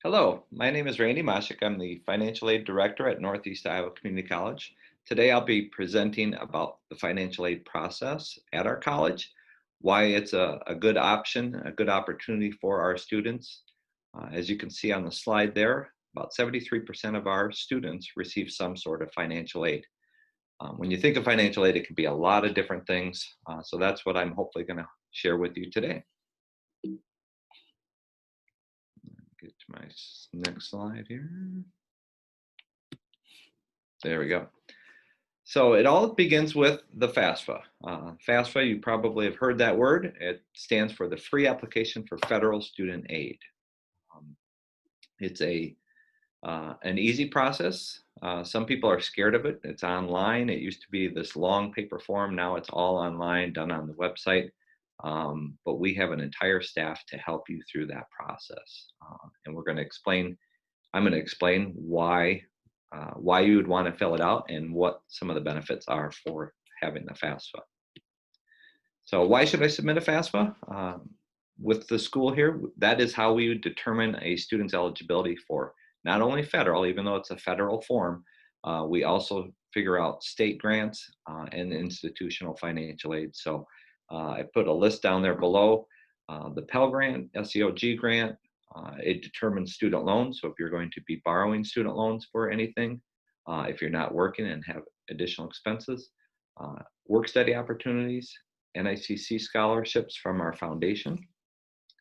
Hello, my name is Randy Mashek. I'm the Financial Aid Director at Northeast Iowa Community College. Today I'll be presenting about the financial aid process at our college, why it's a good option, a good opportunity for our students. As you can see on the slide there, about 73% of our students receive some sort of financial aid. When you think of financial aid, it can be a lot of different things. So that's what I'm hopefully going to share with you today. Get to my next slide here. There we go. So it all begins with the FAFSA. FAFSA, you probably have heard that word. It stands for the Free Application for Federal Student Aid. It's an easy process. Some people are scared of it. It's online. It used to be this long paper form. Now it's all online, done on the website. But we have an entire staff to help you through that process. And I'm going to explain why you would want to fill it out and what some of the benefits are for having the FAFSA. So why should I submit a FAFSA? With the school here, that is how we would determine a student's eligibility for not only federal, even though it's a federal form, we also figure out state grants and institutional financial aid. So I put a list down there below. The Pell Grant, SEOG grant, it determines student loans. So if you're going to be borrowing student loans for anything, if you're not working and have additional expenses, work study opportunities, NICC scholarships from our foundation,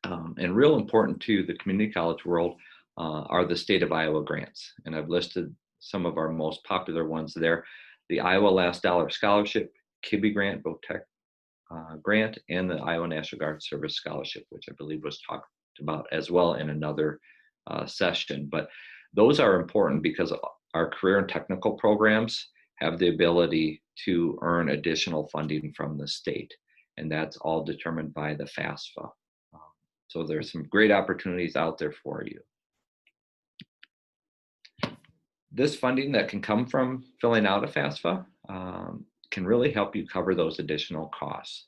and real important to the community college world are the state of Iowa grants. And I've listed some of our most popular ones there. The Iowa Last Dollar Scholarship, KIBI grant, VOTEC grant, and the Iowa National Guard Service Scholarship, which I believe was talked about as well in another session. But those are important because our career and technical programs have the ability to earn additional funding from the state, and that's all determined by the FAFSA. So there's some great opportunities out there for you. This funding that can come from filling out a FAFSA can really help you cover those additional costs.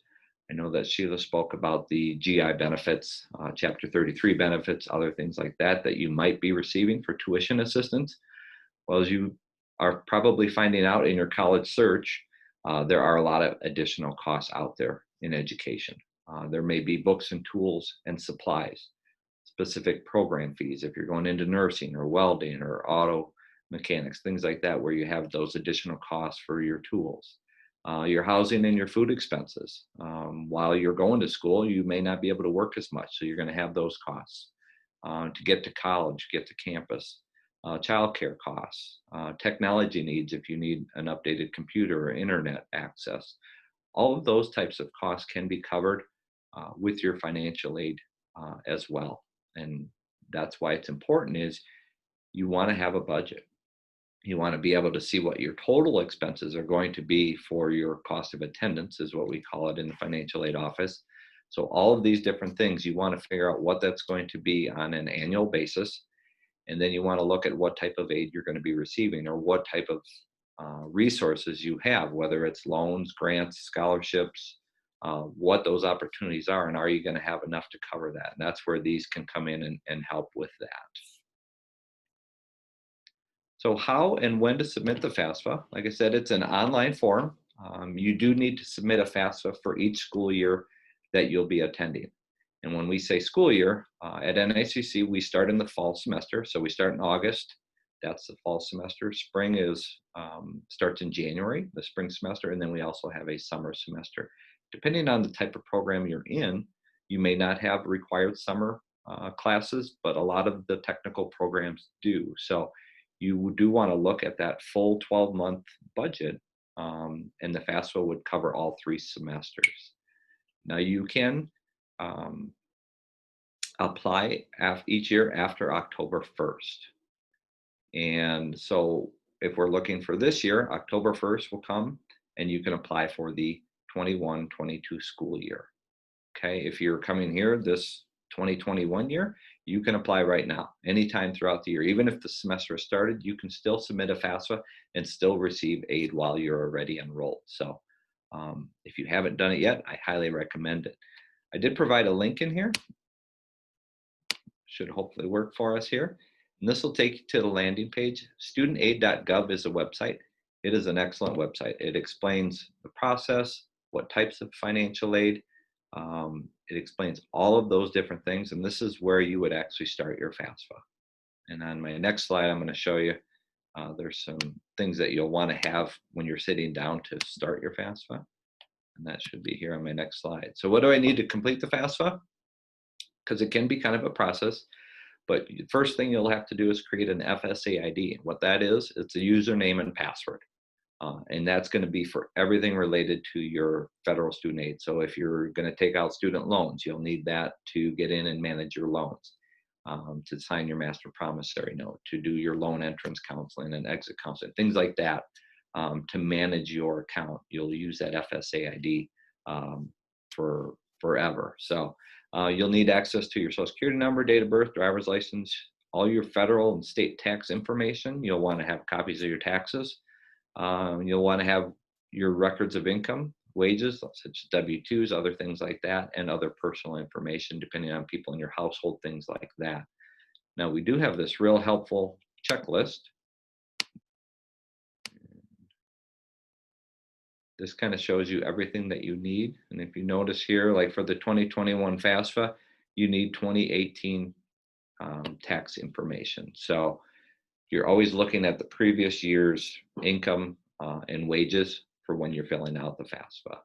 I know that Sheila spoke about the GI benefits, Chapter 33 benefits, other things like that you might be receiving for tuition assistance. Well, as you are probably finding out in your college search, there are a lot of additional costs out there in education. There may be books and tools and supplies, specific program fees if you're going into nursing or welding or auto mechanics, things like that, where you have those additional costs for your tools. Your housing and your food expenses. While you're going to school, you may not be able to work as much, so you're going to have those costs. To get to college, get to campus, childcare costs, technology needs if you need an updated computer or internet access. All of those types of costs can be covered with your financial aid as well. And that's why it's important is you want to have a budget. You want to be able to see what your total expenses are going to be for your cost of attendance, is what we call it in the financial aid office. So all of these different things, you want to figure out what that's going to be on an annual basis. And then you want to look at what type of aid you're going to be receiving or what type of resources you have, whether it's loans, grants, scholarships, what those opportunities are, and are you going to have enough to cover that? And that's where these can come in and help with that. So how and when to submit the FAFSA? Like I said, it's an online form. You do need to submit a FAFSA for each school year that you'll be attending. And when we say school year, at NICC, we start in the fall semester. So we start in August. That's the fall semester. Spring starts in January, the spring semester, and then we also have a summer semester. Depending on the type of program you're in, you may not have required summer classes, but a lot of the technical programs do. So you do want to look at that full 12-month budget, and the FAFSA would cover all 3 semesters. Now you can apply each year after October 1st. And so if we're looking for this year, October 1st will come and you can apply for the 21-22 school year. Okay, if you're coming here this 2021 year, you can apply right now, anytime throughout the year. Even if the semester has started, you can still submit a FAFSA and still receive aid while you're already enrolled. So if you haven't done it yet, I highly recommend it. I did provide a link in here. should hopefully work for us here. And this will take you to the landing page. Studentaid.gov is a website. It is an excellent website. It explains the process, what types of financial aid. It explains all of those different things. And this is where you would actually start your FAFSA. And on my next slide, I'm going to show you there's some things that you'll want to have when you're sitting down to start your FAFSA. And that should be here on my next slide. So what do I need to complete the FAFSA? Because it can be kind of a process. But the first thing you'll have to do is create an FSA ID. What that is, it's a username and password. And that's going to be for everything related to your federal student aid. So if you're going to take out student loans, you'll need that to get in and manage your loans, to sign your master promissory note, to do your loan entrance counseling and exit counseling, things like that. To manage your account, you'll use that FSA ID for forever. So you'll need access to your social security number, date of birth, driver's license, all your federal and state tax information. You'll want to have copies of your taxes. You'll want to have your records of income, wages, such as W-2s, other things like that, and other personal information, depending on people in your household, things like that. Now, we do have this real helpful checklist. This kind of shows you everything that you need. And if you notice here, like for the 2021 FAFSA, you need 2018 tax information. So you're always looking at the previous year's income and wages for when you're filling out the FAFSA.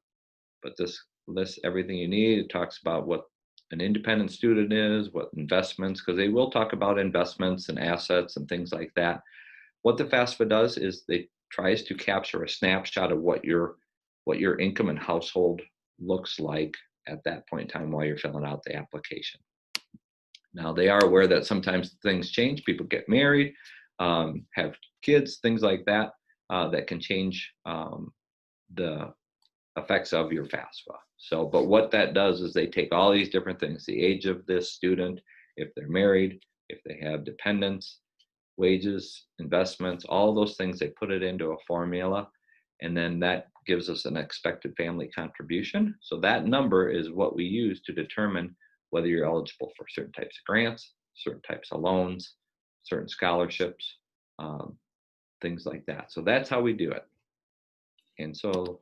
But this lists everything you need. It talks about what an independent student is, what investments, because they will talk about investments and assets and things like that. What the FAFSA does is they tries to capture a snapshot of what your income and household looks like at that point in time while you're filling out the application. Now, they are aware that sometimes things change. People get married, have kids, things like that, that can change the effects of your FAFSA. So, but what that does is they take all these different things, the age of this student, if they're married, if they have dependents, wages, investments, all those things, they put it into a formula, and then that gives us an expected family contribution. So that number is what we use to determine whether you're eligible for certain types of grants, certain types of loans, certain scholarships, things like that. So that's how we do it. And so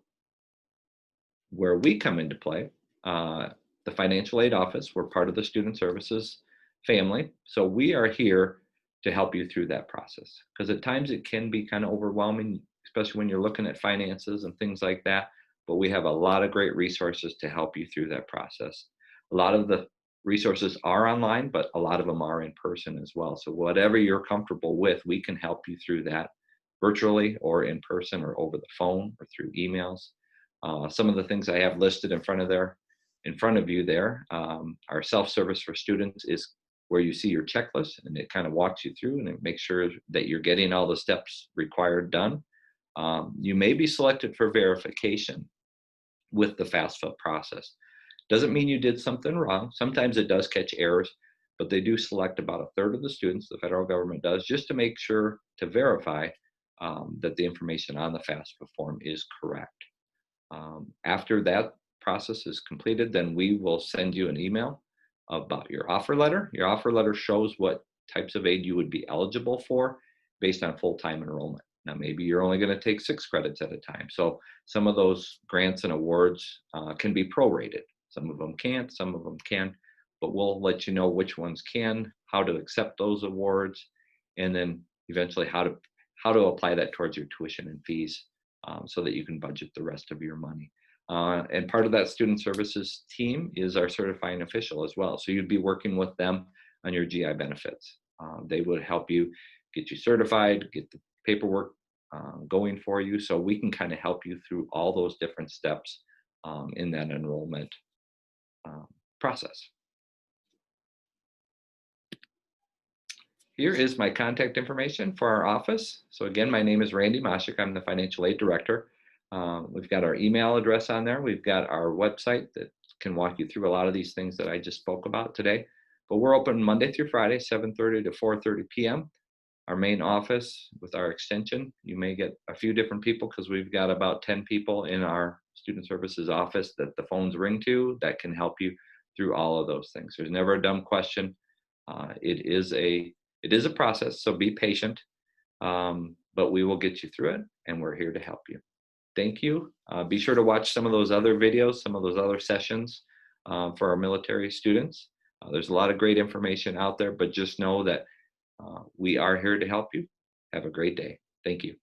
where we come into play, the financial aid office, we're part of the student services family. So we are here to help you through that process, because at times it can be kind of overwhelming, especially when you're looking at finances and things like that. But we have a lot of great resources to help you through that process. A lot of the resources are online, but a lot of them are in person as well. So whatever you're comfortable with, we can help you through that virtually or in person or over the phone or through emails. Some of the things I have listed in front of you there, our self-service for students is where you see your checklist, and it kind of walks you through and it makes sure that you're getting all the steps required done. You may be selected for verification with the FAFSA process. Doesn't mean you did something wrong. Sometimes it does catch errors, but they do select about a third of the students, the federal government does, just to make sure to verify that the information on the FAFSA form is correct. After that process is completed, then we will send you an email about your offer letter. Your offer letter shows what types of aid you would be eligible for based on full-time enrollment. Now, maybe you're only going to take 6 credits at a time. So some of those grants and awards can be prorated. Some of them can't, some of them can, but we'll let you know which ones can, how to accept those awards, and then eventually how to apply that towards your tuition and fees, so that you can budget the rest of your money. And part of that student services team is our certifying official as well. So you'd be working with them on your GI benefits. They would help you get you certified, get the paperwork going for you, so we can kind of help you through all those different steps in that enrollment process. Here is my contact information for our office. So again, my name is Randy Mashek. I'm the financial aid director. We've got our email address on there. We've got our website that can walk you through a lot of these things that I just spoke about today. But we're open Monday through Friday, 7:30 to 4:30 p.m. Our main office with our extension, you may get a few different people because we've got about 10 people in our student services office that the phones ring to that can help you through all of those things. There's never a dumb question. It is a process, so be patient. But we will get you through it, and we're here to help you. Thank you. Be sure to watch some of those other videos, some of those other sessions for our military students. There's a lot of great information out there, but just know that we are here to help you. Have a great day. Thank you.